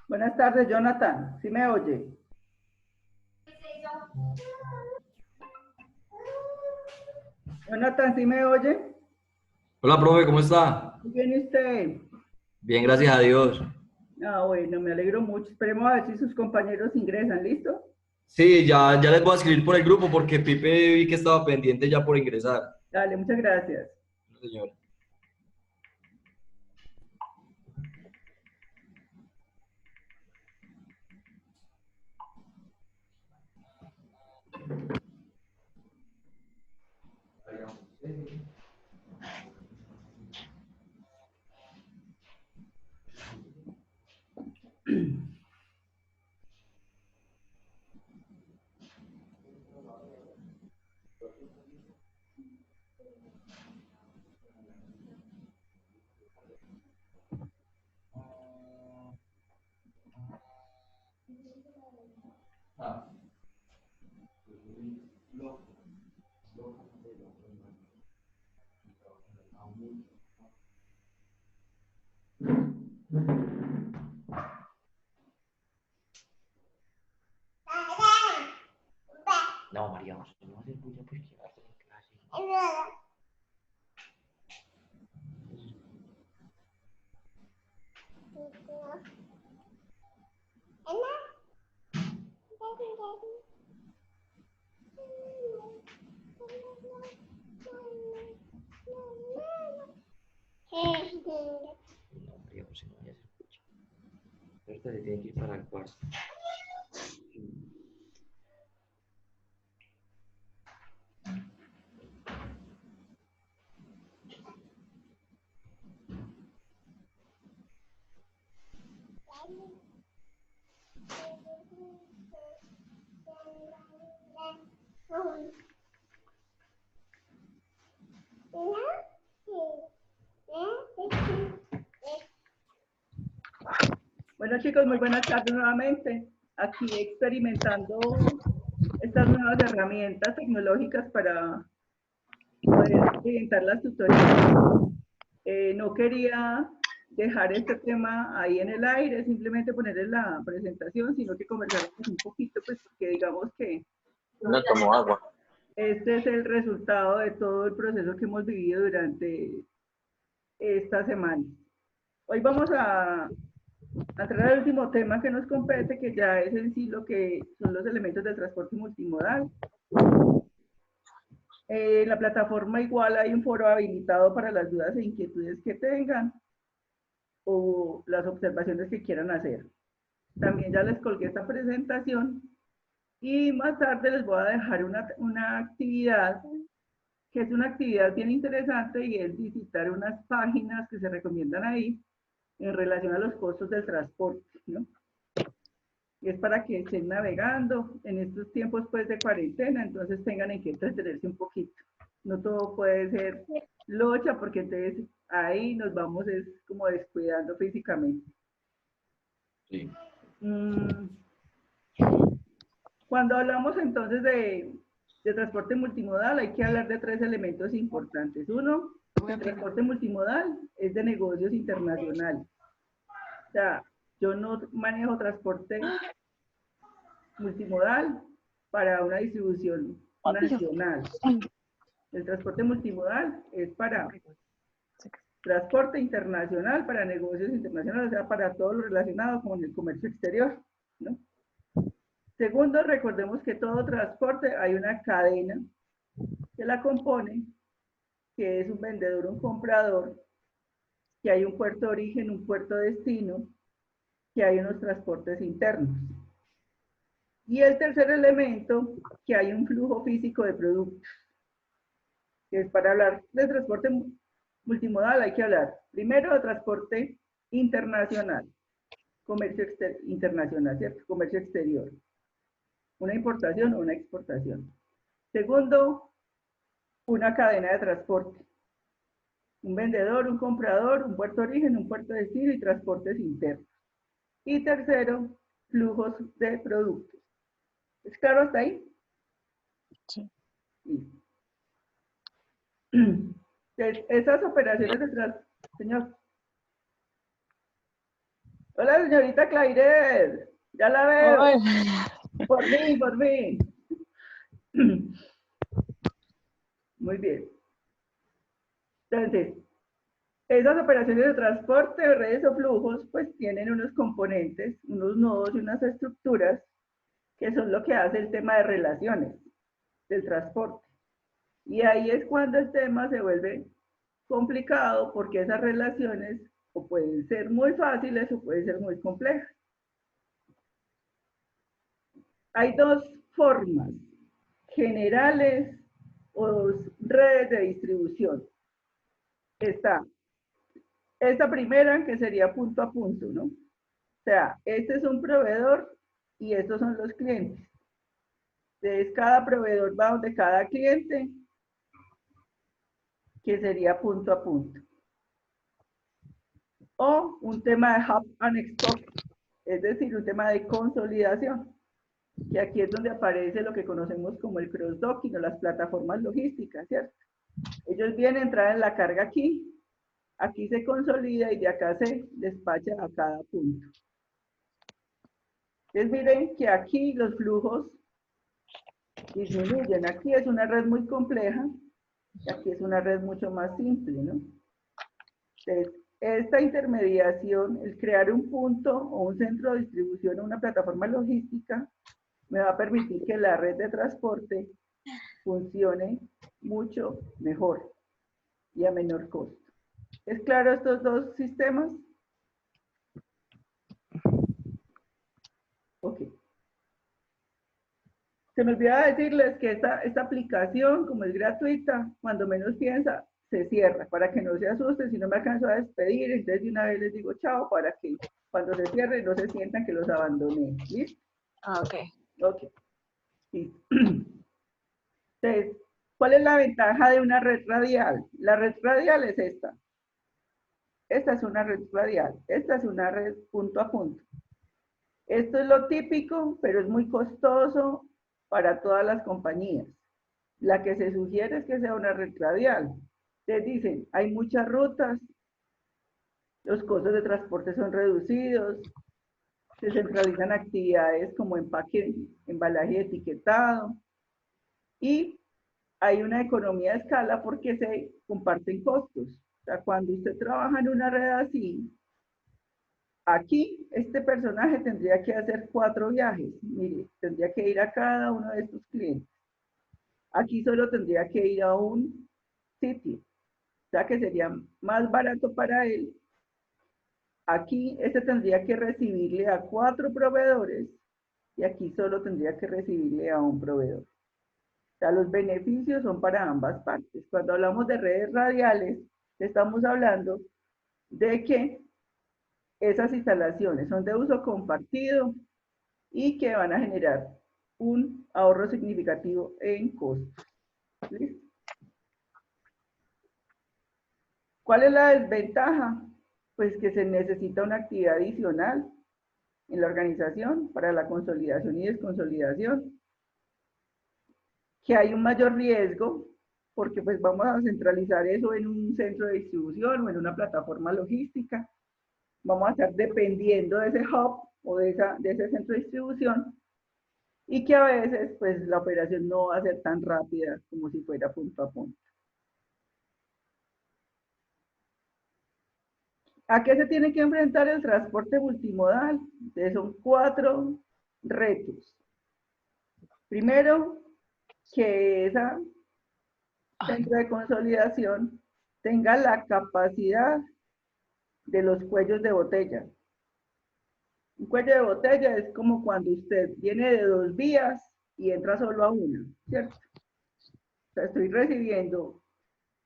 Buenas tardes, Jonathan. ¿Sí me oye? Jonathan, ¿sí me oye? Hola, profe, ¿cómo está? Muy bien, ¿y usted? Bien, gracias a Dios. Bueno, me alegro mucho. Esperemos a ver si sus compañeros ingresan, ¿listo? Sí, ya les voy a escribir por el grupo porque Pipe vi que estaba pendiente ya por ingresar. Dale, muchas gracias. No, señor. No, María, no va a hacer bulla porque va a hacer clase. No, María, José, no vaya a hacer bulla. Ahorita se tiene que ir para el cuarto. Bueno, chicos, muy buenas tardes nuevamente. Aquí experimentando estas nuevas herramientas tecnológicas para poder orientar las tutorías. No quería dejar este tema ahí en el aire, simplemente ponerle la presentación, sino que conversáramos un poquito, pues porque digamos que No tomo agua. este es el resultado de todo el proceso que hemos vivido durante esta semana. Hoy vamos a entrar al último tema que nos compete, que ya es en sí lo que son los elementos del transporte multimodal. En la plataforma igual hay un foro habilitado para las dudas e inquietudes que tengan o las observaciones que quieran hacer. También ya les colgué esta presentación y más tarde les voy a dejar una actividad que es una actividad bien interesante y es visitar unas páginas que se recomiendan ahí en relación a los costos del transporte, ¿no? Y es para que estén navegando en estos tiempos pues de cuarentena, entonces tengan en que entretenerse un poquito. No todo puede ser locha porque entonces ahí nos vamos es como descuidando físicamente. Sí. Cuando hablamos entonces de transporte multimodal, hay que hablar de tres elementos importantes. Uno, el transporte multimodal es de negocios internacionales. O sea, yo no manejo transporte multimodal para una distribución nacional. El transporte multimodal es para transporte internacional, para negocios internacionales, o sea, para todo lo relacionado con el comercio exterior, ¿no? Segundo, recordemos que todo transporte hay una cadena que la compone, que es un vendedor, un comprador, que hay un puerto de origen, un puerto de destino, que hay unos transportes internos. Y el tercer elemento, que hay un flujo físico de productos, que es para hablar de transporte multimodal hay que hablar primero de transporte internacional, comercio internacional, ¿cierto? Comercio exterior. Una importación o una exportación. Segundo, una cadena de transporte. Un vendedor, un comprador, un puerto de origen, un puerto de destino y transportes internos. Y tercero, flujos de productos. ¿Es claro hasta ahí? Sí. Entonces, esas operaciones de transporte, señor. Hola, señorita Claire, ya la veo. Hola. Por fin, por fin. Muy bien. Entonces, esas operaciones de transporte, redes o flujos, pues tienen unos componentes, unos nodos y unas estructuras que son lo que hace el tema de relaciones del transporte. Y ahí es cuando el tema se vuelve complicado porque esas relaciones o pueden ser muy fáciles o pueden ser muy complejas. Hay dos formas generales o redes de distribución. Está esta primera que sería punto a punto, ¿no? O sea, este es un proveedor y estos son los clientes. Entonces, cada proveedor va donde cada cliente, que sería punto a punto. O un tema de hub and stock, es decir, un tema de consolidación, que aquí es donde aparece lo que conocemos como el cross-docking o las plataformas logísticas, ¿cierto? Ellos vienen, traen la carga aquí, aquí se consolida y de acá se despacha a cada punto. Entonces miren que aquí los flujos disminuyen. Aquí es una red muy compleja y aquí es una red mucho más simple, ¿no? Entonces, esta intermediación, el crear un punto o un centro de distribución o una plataforma logística, me va a permitir que la red de transporte funcione mucho mejor y a menor costo. ¿Es claro estos dos sistemas? Ok. Se me olvidaba decirles que esta aplicación, como es gratuita, cuando menos piensa, se cierra, para que no se asusten, si no me alcanzo a despedir, entonces de una vez les digo chao, para que cuando se cierre no se sientan que los abandoné. ¿Listo? Ah, ok. Ok. Listo. Entonces, ¿cuál es la ventaja de una red radial? La red radial es esta. Esta es una red radial. Esta es una red punto a punto. Esto es lo típico, pero es muy costoso para todas las compañías. La que se sugiere es que sea una red radial. Ustedes dicen, hay muchas rutas, los costos de transporte son reducidos, se centralizan actividades como empaque, embalaje y etiquetado, y hay una economía de escala porque se comparten costos. O sea, cuando usted trabaja en una red así, aquí este personaje tendría que hacer 4 viajes. Mire, tendría que ir a cada uno de estos clientes. Aquí solo tendría que ir a un sitio. O sea que sería más barato para él. Aquí este tendría que recibirle a 4 proveedores y aquí solo tendría que recibirle a un proveedor. O sea, los beneficios son para ambas partes. Cuando hablamos de redes radiales, estamos hablando de que esas instalaciones son de uso compartido y que van a generar un ahorro significativo en costos. ¿Listo? ¿Cuál es la desventaja? Pues que se necesita una actividad adicional en la organización para la consolidación y desconsolidación, que hay un mayor riesgo porque pues vamos a centralizar eso en un centro de distribución o en una plataforma logística, vamos a estar dependiendo de ese hub o de ese centro de distribución y que a veces pues la operación no va a ser tan rápida como si fuera punto a punto. ¿A qué se tiene que enfrentar el transporte multimodal? Entonces, son 4 retos. Primero, que esa centro de consolidación tenga la capacidad de los cuellos de botella. Un cuello de botella es como cuando usted viene de 2 vías y entra solo a una, ¿cierto? O sea, estoy recibiendo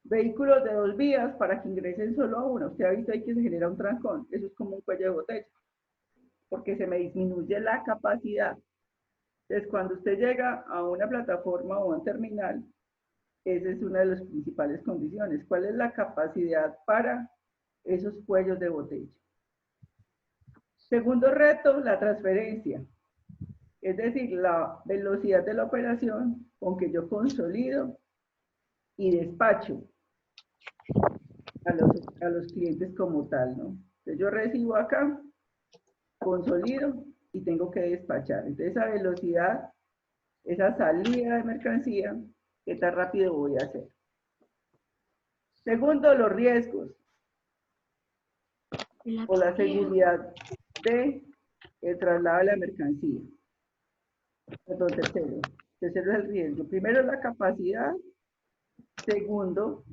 vehículos de 2 vías para que ingresen solo a una. Usted ha visto ahí que se genera un trancón. Eso es como un cuello de botella. porque se me disminuye la capacidad. Entonces, cuando usted llega a una plataforma o a un terminal, esa es una de las principales condiciones. ¿Cuál es la capacidad para esos cuellos de botella? Segundo reto, la transferencia. Es decir, la velocidad de la operación con que yo consolido y despacho a los clientes como tal, ¿no? Entonces yo recibo acá, consolido y tengo que despachar. Entonces esa velocidad, esa salida de mercancía, ¿qué tan rápido voy a hacer? Segundo, los riesgos o la seguridad de el traslado de la mercancía. Perdón, tercero. Tercero es el riesgo. Primero, la capacidad. Segundo,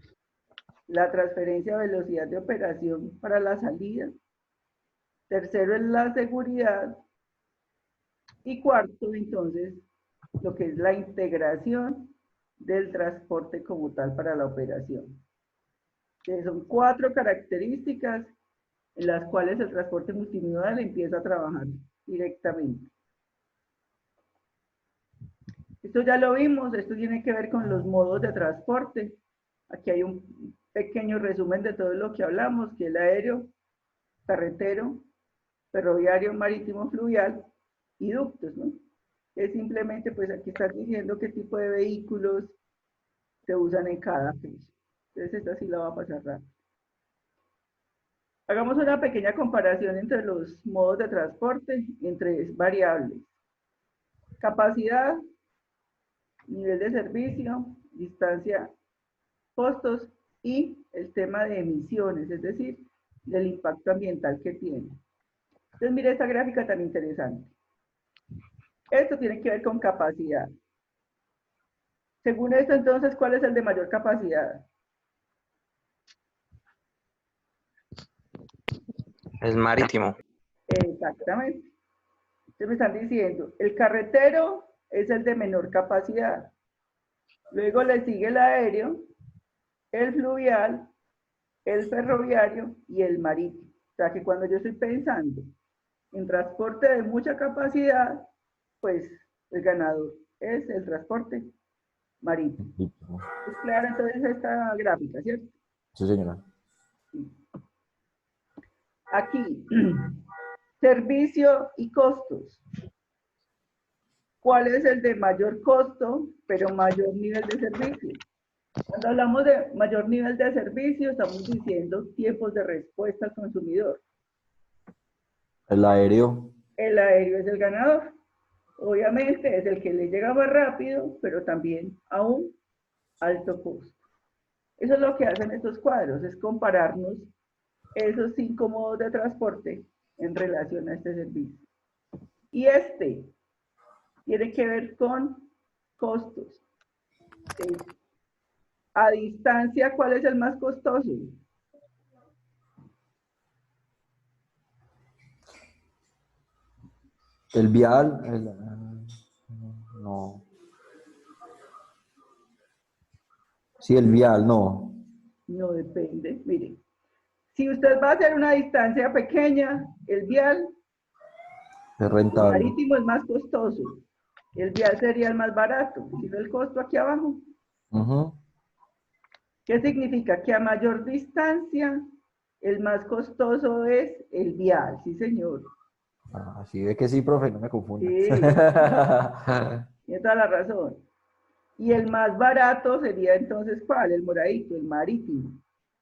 la transferencia de velocidad de operación para la salida. Tercero es la seguridad. Y cuarto, entonces, lo que es la integración del transporte como tal para la operación. Que son 4 características en las cuales el transporte multimodal empieza a trabajar directamente. Esto ya lo vimos, esto tiene que ver con los modos de transporte. Aquí hay un pequeño resumen de todo lo que hablamos, que es el aéreo, carretero, ferroviario, marítimo, fluvial y ductos, ¿no? Es simplemente, pues aquí está diciendo qué tipo de vehículos se usan en cada fecha. Entonces esta sí la va a pasar rápido. Hagamos una pequeña comparación entre los modos de transporte en 3 variables. Capacidad, nivel de servicio, distancia, costos y el tema de emisiones, es decir, del impacto ambiental que tiene. Entonces, mire esta gráfica tan interesante. Esto tiene que ver con capacidad. Según esto, entonces, ¿cuál es el de mayor capacidad? Es marítimo. Exactamente. Entonces me están diciendo, el carretero es el de menor capacidad. Luego le sigue el aéreo, el fluvial, el ferroviario y el marítimo. O sea que cuando yo estoy pensando en transporte de mucha capacidad, pues el ganador es el transporte marítimo. ¿Es clara entonces esta gráfica, cierto? Sí, señora. Aquí, servicio y costos. ¿Cuál es el de mayor costo, pero mayor nivel de servicio? Cuando hablamos de mayor nivel de servicio, estamos diciendo tiempos de respuesta al consumidor. El aéreo. El aéreo es el ganador. Obviamente es el que le llega más rápido, pero también a un alto costo. Eso es lo que hacen estos cuadros, es compararnos esos 5 modos de transporte en relación a este servicio. Y este tiene que ver con costos. A distancia, ¿cuál es el más costoso? El vial. No. Sí, el vial, no. No depende. Mire, si usted va a hacer una distancia pequeña, el vial, Es el rentable. marítimo es más costoso. El vial sería el más barato. ¿Sí ve el costo aquí abajo? ¿Qué significa? Que a mayor distancia, el más costoso es el vial. Sí, señor. Así ve que sí, profe, no me confunda. Sí, tiene toda la razón. Y el más barato sería entonces, ¿cuál? El moradito, el marítimo.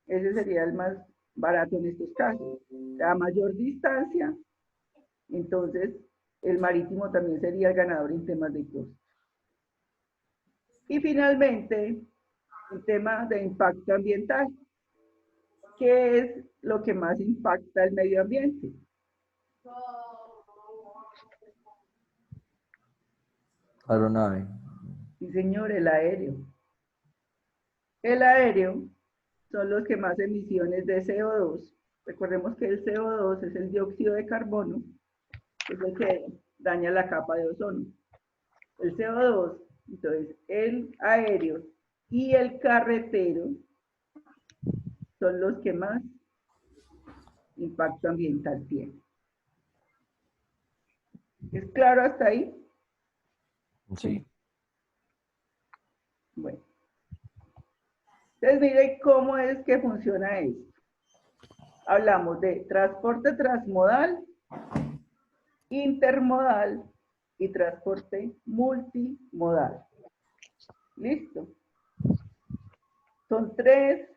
Ese sería el más barato en estos casos. A mayor distancia, entonces el marítimo también sería el ganador en temas de costos. Y finalmente, el tema de impacto ambiental. ¿Qué es lo que más impacta el medio ambiente? Aeronave. Sí, señor, el aéreo. El aéreo son los que más emisiones de CO2. Recordemos que el CO2 es el dióxido de carbono, que es el que daña la capa de ozono. El CO2, entonces el aéreo y el carretero son los que más impacto ambiental tienen. ¿Es claro hasta ahí? Sí. Bueno. Entonces, mire cómo es que funciona esto. Hablamos de transporte transmodal, intermodal y transporte multimodal. ¿Listo? Son tres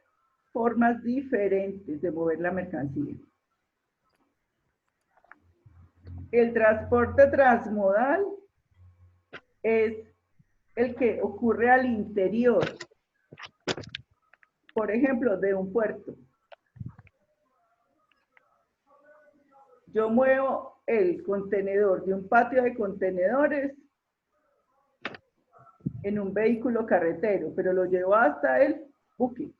formas diferentes de mover la mercancía. El transporte transmodal es el que ocurre al interior, por ejemplo, de un puerto. Yo muevo el contenedor de un patio de contenedores en un vehículo carretero, pero lo llevo hasta el buque.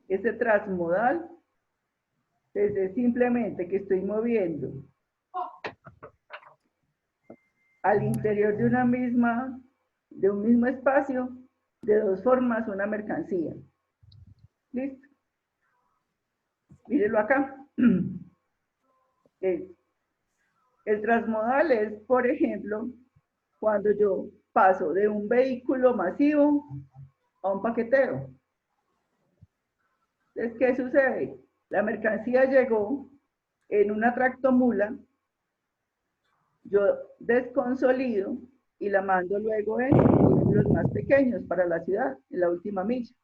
Ese transmodal es simplemente que estoy moviendo al interior de un mismo espacio, de dos formas, una mercancía. ¿Listo? Mírenlo acá. El transmodal es, por ejemplo, cuando yo paso de un vehículo masivo a un paquetero. Entonces, ¿qué sucede? La mercancía llegó en una tractomula, yo desconsolido y la mando luego en vehículos más pequeños para la ciudad, en la última milla.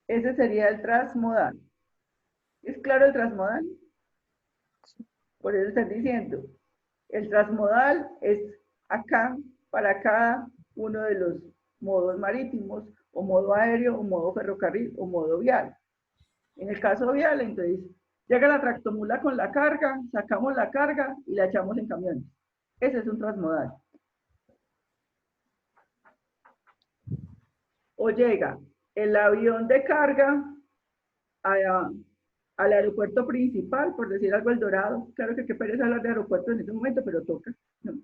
Ese sería el transmodal. ¿Es claro el transmodal? Por eso están diciendo, el transmodal es acá para cada uno de los modos marítimos, o modo aéreo, o modo ferrocarril, o modo vial. En el caso vial, entonces, llega la tractomula con la carga, sacamos la carga y la echamos en camiones. Ese es un transmodal. O llega el avión de carga al aeropuerto principal, por decir algo, El Dorado. Claro que qué pereza hablar de aeropuertos en este momento, pero toca, ¿no?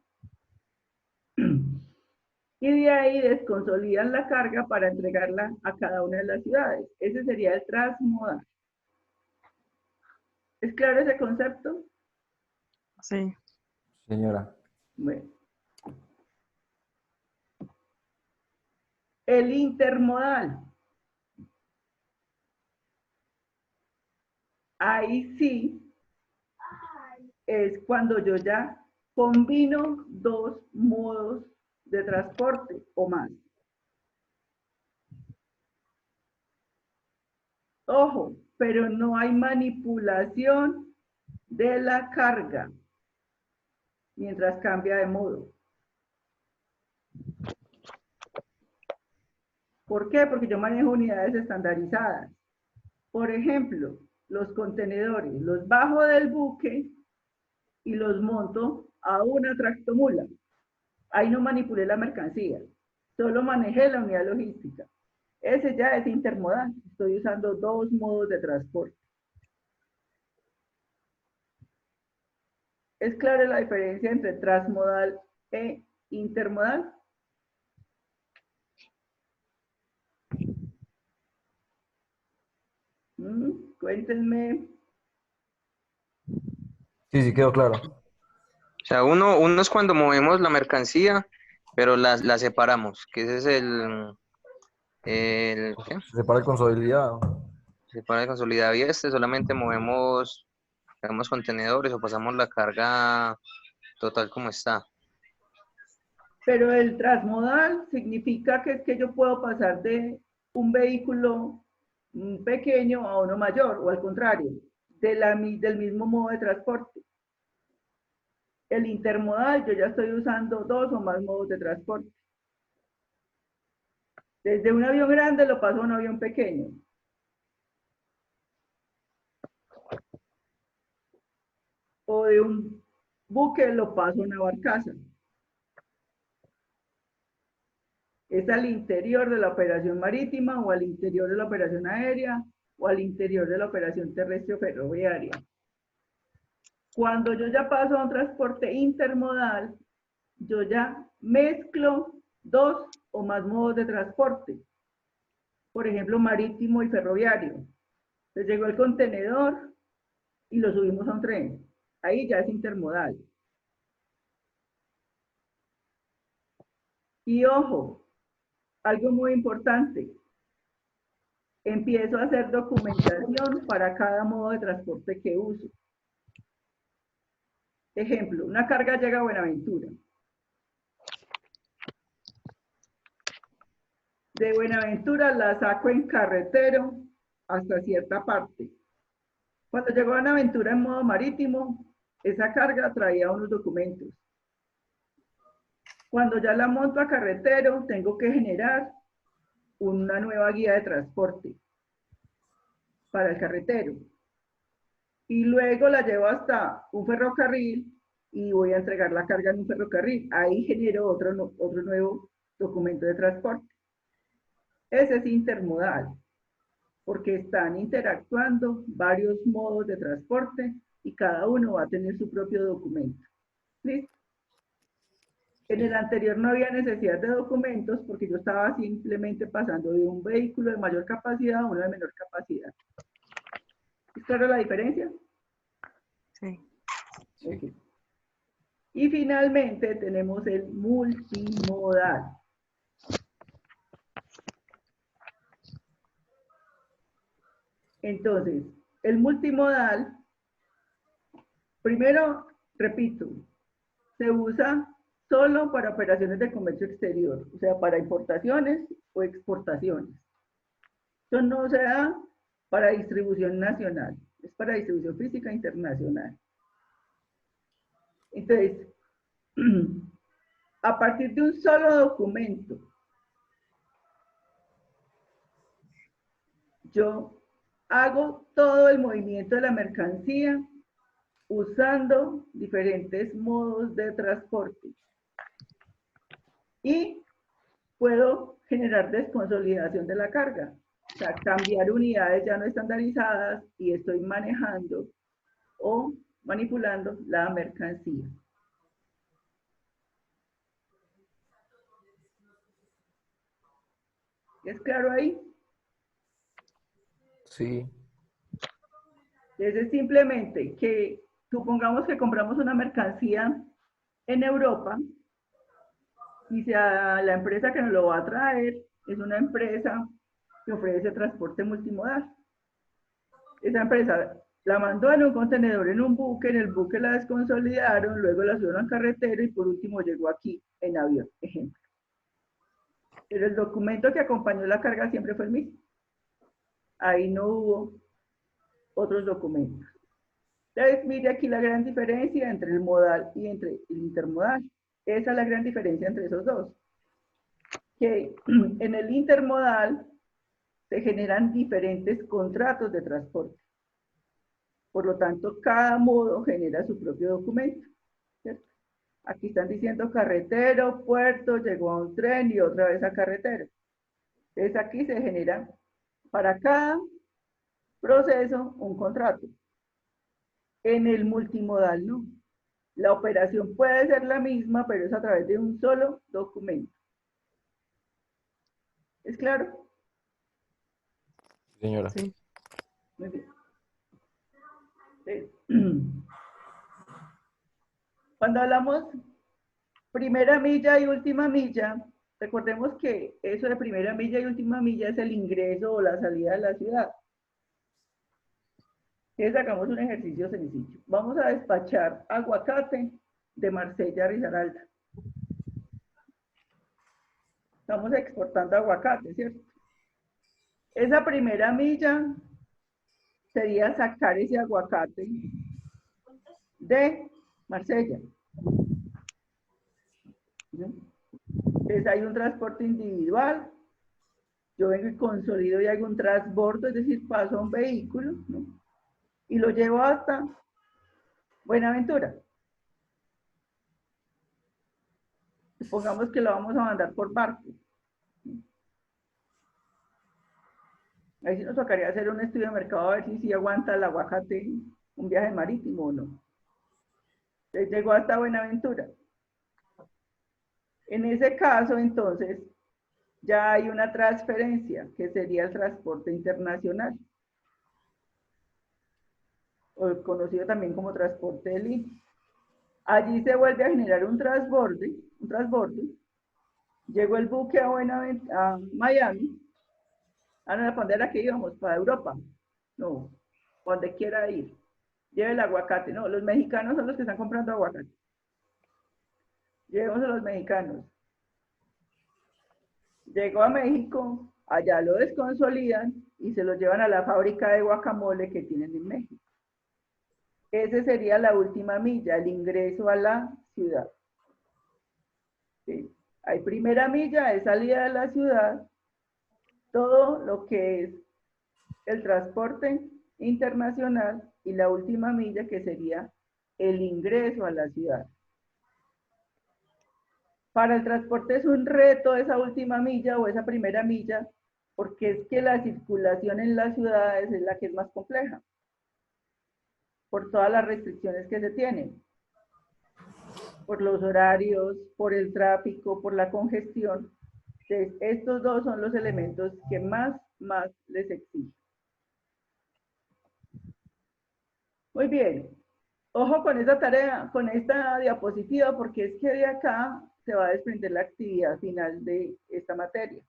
Y de ahí desconsolidan la carga para entregarla a cada una de las ciudades. Ese sería el transmodal. ¿Es claro ese concepto? Sí. Señora. Bueno. El intermodal. Ahí sí es cuando yo ya combino dos modos de transporte o más. Ojo, pero no hay manipulación de la carga mientras cambia de modo. ¿Por qué? Porque yo manejo unidades estandarizadas. Por ejemplo, los contenedores, los bajo del buque y los monto a una tractomula. Ahí no manipulé la mercancía, solo manejé la unidad logística. Ese ya es intermodal. Estoy usando dos modos de transporte. ¿Es clara la diferencia entre transmodal e intermodal? Cuéntenme. Sí, sí, quedó claro. O sea, uno es cuando movemos la mercancía, pero la separamos, que ese es ¿qué? Se separa el consolidado. Separa el consolidado y solamente movemos contenedores o pasamos la carga total como está. Pero el transmodal significa que es que yo puedo pasar de un vehículo pequeño a uno mayor, o al contrario, del mismo modo de transporte. El intermodal, yo ya estoy usando dos o más modos de transporte. Desde un avión grande lo paso a un avión pequeño. O de un buque lo paso a una barcaza. Es al interior de la operación marítima, o al interior de la operación aérea, o al interior de la operación terrestre o ferroviaria. Cuando yo ya paso a un transporte intermodal, yo ya mezclo dos o más modos de transporte. Por ejemplo, marítimo y ferroviario. Entonces llegó el contenedor y lo subimos a un tren. Ahí ya es intermodal. Y ojo, algo muy importante. Empiezo a hacer documentación para cada modo de transporte que uso. Ejemplo, una carga llega a Buenaventura. De Buenaventura la saco en carretero hasta cierta parte. Cuando llegó a Buenaventura en modo marítimo, esa carga traía unos documentos. Cuando ya la monto a carretero, tengo que generar una nueva guía de transporte para el carretero. Y luego la llevo hasta un ferrocarril y voy a entregar la carga en un ferrocarril. Ahí genero otro nuevo documento de transporte. Ese es intermodal, porque están interactuando varios modos de transporte y cada uno va a tener su propio documento. ¿Listo? En el anterior no había necesidad de documentos porque yo estaba simplemente pasando de un vehículo de mayor capacidad a uno de menor capacidad. ¿Es clara la diferencia? Sí. Okay. Y finalmente tenemos el multimodal. Entonces, el multimodal, primero, repito, se usa solo para operaciones de comercio exterior, o sea, para importaciones o exportaciones. Esto no se da para distribución nacional, es para distribución física internacional. Entonces, a partir de un solo documento, yo hago todo el movimiento de la mercancía usando diferentes modos de transporte. Y puedo generar desconsolidación de la carga. O sea, cambiar unidades ya no estandarizadas y estoy manejando o manipulando la mercancía. ¿Es claro ahí? Sí. Es simplemente que supongamos que compramos una mercancía en Europa y sea la empresa que nos lo va a traer es una empresa que ofrece transporte multimodal. Esa empresa la mandó en un contenedor, en un buque, en el buque la desconsolidaron, luego la subieron a carretera y por último llegó aquí en avión, ejemplo. Pero el documento que acompañó la carga siempre fue el mismo. Ahí no hubo otros documentos. Entonces, mire aquí la gran diferencia entre el modal y entre el intermodal. Esa es la gran diferencia entre esos dos. Que en el intermodal se generan diferentes contratos de transporte. Por lo tanto, cada modo genera su propio documento. ¿Cierto? Aquí están diciendo carretero, puerto, llegó a un tren y otra vez a carretero. Entonces aquí se genera para cada proceso un contrato. En el multimodal no. La operación puede ser la misma, pero es a través de un solo documento. ¿Es claro? Señora. Sí. Muy bien. Cuando hablamos primera milla y última milla, recordemos que eso de primera milla y última milla es el ingreso o la salida de la ciudad. Entonces hagamos un ejercicio sencillo. Vamos a despachar aguacate de Marsella a Risaralda. Estamos exportando aguacate, ¿cierto? Esa primera milla sería sacar ese aguacate de Marsella. Entonces hay un transporte individual. Yo vengo y consolido y hago un transbordo, es decir, paso a un vehículo, ¿no? Y lo llevo hasta Buenaventura. Supongamos que lo vamos a mandar por barco. Ahí sí nos tocaría hacer un estudio de mercado a ver si aguanta el aguacate un viaje marítimo o no. Entonces llegó hasta Buenaventura. En ese caso, entonces, ya hay una transferencia, que sería el transporte internacional. o conocido también como transporte de línea. Allí se vuelve a generar un transborde. Llegó el buque a Miami. Ah, no, ¿para dónde era que íbamos? ¿Para Europa? No, donde quiera ir. Lleve el aguacate. No, los mexicanos son los que están comprando aguacate. Llevemos a los mexicanos. Llegó a México, allá lo desconsolidan y se lo llevan a la fábrica de guacamole que tienen en México. Esa sería la última milla, el ingreso a la ciudad. ¿Sí? Hay primera milla de salida de la ciudad, todo lo que es el transporte internacional y la última milla que sería el ingreso a la ciudad. Para el transporte es un reto esa última milla o esa primera milla, porque es que la circulación en las ciudades es la que es más compleja, por todas las restricciones que se tienen, por los horarios, por el tráfico, por la congestión. Entonces, estos dos son los elementos que más les exigen. Muy bien. Ojo con esta tarea, con esta diapositiva, porque es que de acá se va a desprender la actividad final de esta materia,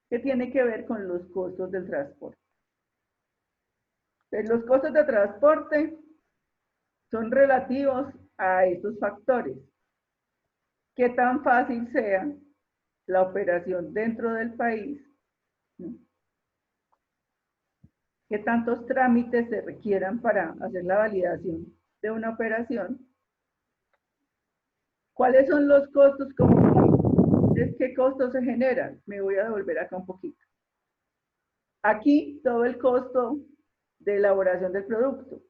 que tiene que ver con los costos del transporte. Entonces, los costos de transporte son relativos a estos factores. Qué tan fácil sea la operación dentro del país, ¿no? Qué tantos trámites se requieran para hacer la validación de una operación. ¿Cuáles son los costos comunes? ¿Qué costos se generan? Me voy a devolver acá un poquito. Aquí todo el costo de elaboración del producto.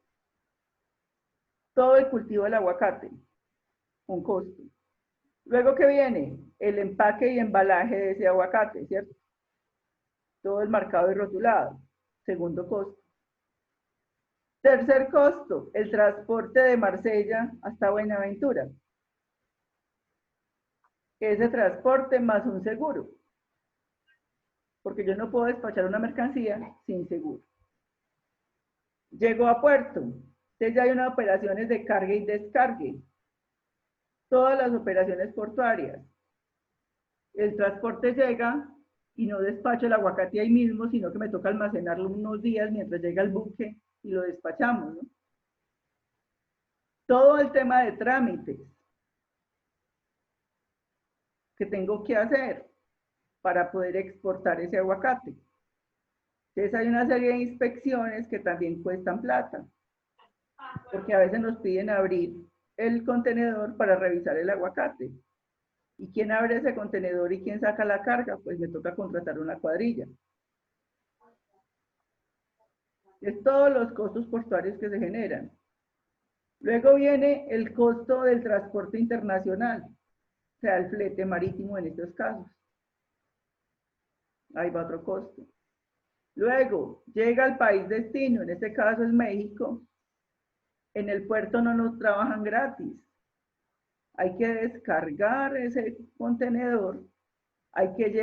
Todo el cultivo del aguacate, un costo. Luego, ¿qué viene? El empaque y embalaje de ese aguacate, ¿cierto? Todo el marcado y rotulado, segundo costo. Tercer costo, el transporte de Marsella hasta Buenaventura. Ese transporte más un seguro, porque yo no puedo despachar una mercancía sin seguro. Llegó a puerto, entonces ya hay unas operaciones de carga y descargue. Todas las operaciones portuarias. El transporte llega y no despacho el aguacate ahí mismo, sino que me toca almacenarlo unos días mientras llega el buque y lo despachamos, ¿no? Todo el tema de trámites que tengo que hacer para poder exportar ese aguacate. Entonces hay una serie de inspecciones que también cuestan plata, porque a veces nos piden abrir el contenedor para revisar el aguacate. ¿Y quién abre ese contenedor y quién saca la carga? Pues me toca contratar una cuadrilla. Es todos los costos portuarios que se generan. Luego viene el costo del transporte internacional, o sea, el flete marítimo en estos casos. Ahí va otro costo. Luego, llega al país destino, en este caso es México. En el puerto no nos trabajan gratis. Hay que descargar ese contenedor, hay que